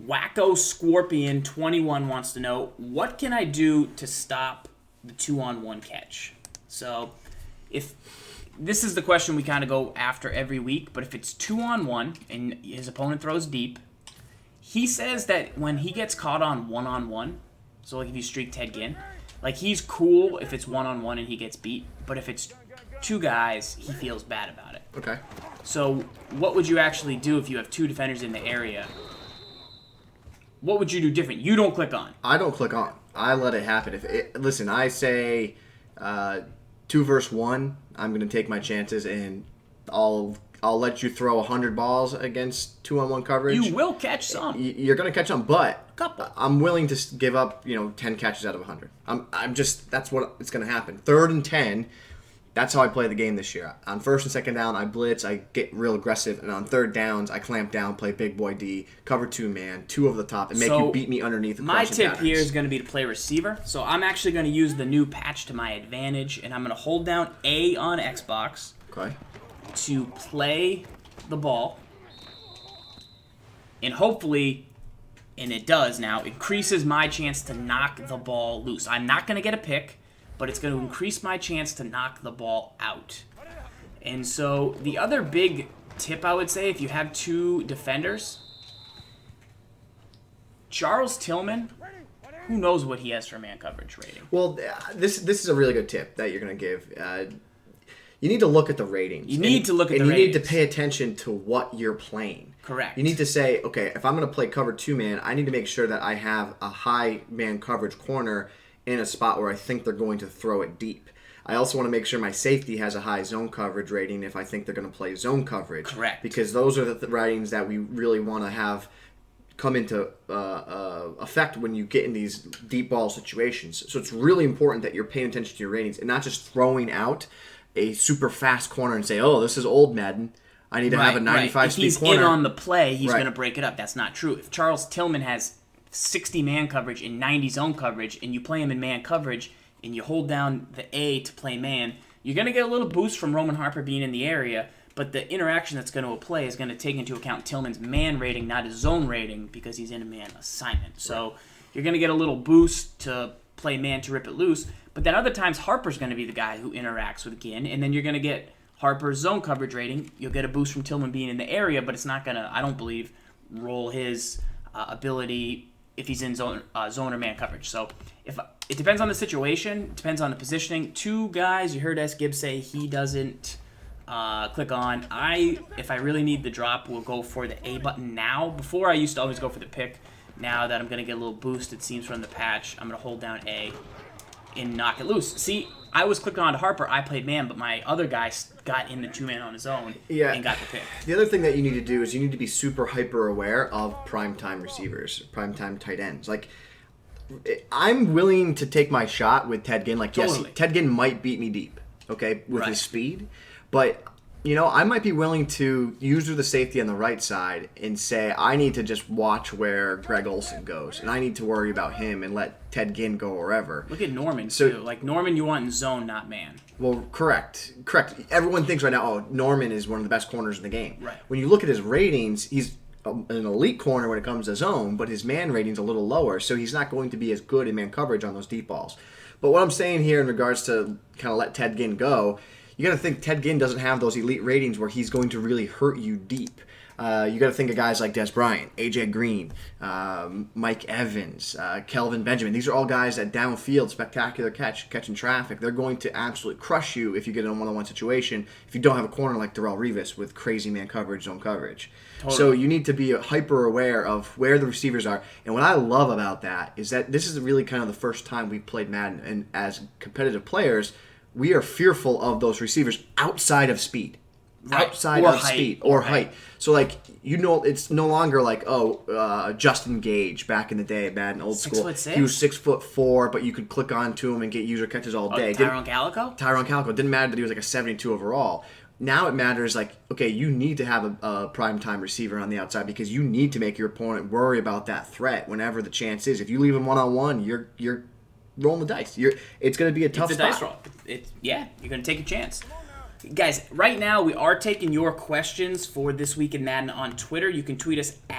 Wacko Scorpion 21 wants to know, what can I do to stop the 2-on-1 catch? So, if this is the question we kind of go after every week, but if it's 2-on-1 and his opponent throws deep, he says that when he gets caught on 1-on-1, so like if you streak Ted Ginn, like he's cool if it's 1-on-1 and he gets beat, but if it's two guys, he feels bad about it. Okay. So, what would you actually do if you have two defenders in the area? What would you do different? You don't click on. I don't click on. I let it happen. Listen, I say 2 versus 1. I'm going to take my chances, and I'll let you throw 100 balls against 2-on-1 coverage. You will catch some. You're going to catch some, but Couple. I'm willing to give up 10 catches out of 100. I'm just that's what it's going to happen. 3rd and 10. That's how I play the game this year. On 1st and 2nd down, I blitz, I get real aggressive, and on 3rd downs, I clamp down, play big boy D, cover 2-man, 2 over the top, and make you beat me underneath. My tip here is going to be to play receiver. So I'm actually going to use the new patch to my advantage, and I'm going to hold down A on Xbox to play the ball, and hopefully, and it does now, increases my chance to knock the ball loose. I'm not going to get a pick, but it's going to increase my chance to knock the ball out. And so the other big tip I would say, if you have 2 defenders, Charles Tillman, who knows what he has for man coverage rating? Well, this is a really good tip that you're going to give. You need to look at the ratings. You need to look at the ratings. And you need to pay attention to what you're playing. Correct. You need to say, okay, if I'm going to play cover 2-man, I need to make sure that I have a high man coverage corner in a spot where I think they're going to throw it deep. I also want to make sure my safety has a high zone coverage rating if I think they're going to play zone coverage. Correct. Because those are the ratings that we really want to have come into effect when you get in these deep ball situations. So it's really important that you're paying attention to your ratings and not just throwing out a super fast corner and say, oh, this is old Madden. I need to have a 95 speed corner. If he's in on the play, he's going to break it up. That's not true. If Charles Tillman has 60 man coverage and 90 zone coverage, and you play him in man coverage, and you hold down the A to play man, you're going to get a little boost from Roman Harper being in the area, but the interaction that's going to play is going to take into account Tillman's man rating, not his zone rating, because he's in a man assignment. So you're going to get a little boost to play man to rip it loose, but then other times Harper's going to be the guy who interacts with Ginn, and then you're going to get Harper's zone coverage rating. You'll get a boost from Tillman being in the area, but it's not going to, I don't believe, roll his ability if he's in zone or man coverage. So if it depends on the situation, it depends on the positioning. 2 guys, you heard S. Gibbs say he doesn't click on. If I really need the drop, will go for the A button now. Before I used to always go for the pick. Now that I'm going to get a little boost, it seems, from the patch, I'm going to hold down A and knock it loose. See, I was clicking on to Harper, I played man, but my other guy got in the 2-man on his own and got the pick. The other thing that you need to do is you need to be super hyper aware of primetime receivers, primetime tight ends. Like, I'm willing to take my shot with Ted Ginn. Like, yes, Ted Ginn might beat me deep, okay, with his speed, but I might be willing to use the safety on the right side and say I need to just watch where Greg Olsen goes, and I need to worry about him and let Ted Ginn go wherever. Look at Norman, too. Like, Norman you want in zone, not man. Well, correct. Everyone thinks right now, oh, Norman is one of the best corners in the game. Right. When you look at his ratings, he's an elite corner when it comes to zone, but his man rating's a little lower, so he's not going to be as good in man coverage on those deep balls. But what I'm saying here in regards to kind of let Ted Ginn go, you got to think Ted Ginn doesn't have those elite ratings where he's going to really hurt you deep. You got to think of guys like Des Bryant, AJ Green, Mike Evans, Kelvin Benjamin. These are all guys that downfield, spectacular catching traffic. They're going to absolutely crush you if you get in a one-on-one situation if you don't have a corner like Darrelle Revis with crazy man coverage, zone coverage. Totally. So you need to be hyper aware of where the receivers are. And what I love about that is that this is really kind of the first time we've played Madden. And as competitive players, we are fearful of those receivers outside of speed. Right. Outside of speed or height. So, like, it's no longer like, Justin Gage back in the day at Madden, old school. 6'6"? He was 6'4", but you could click on to him and get user catches all day. Tyrone Calico? Tyrone Calico. Didn't matter that he was like a 72 overall. Now it matters, like, okay, you need to have a primetime receiver on the outside because you need to make your opponent worry about that threat whenever the chance is. If you leave him one-on-one, you're rolling the dice. It's going to be a tough spot. It's a dice roll. You're going to take a chance. Guys, right now we are taking your questions for This Week in Madden on Twitter. You can tweet us at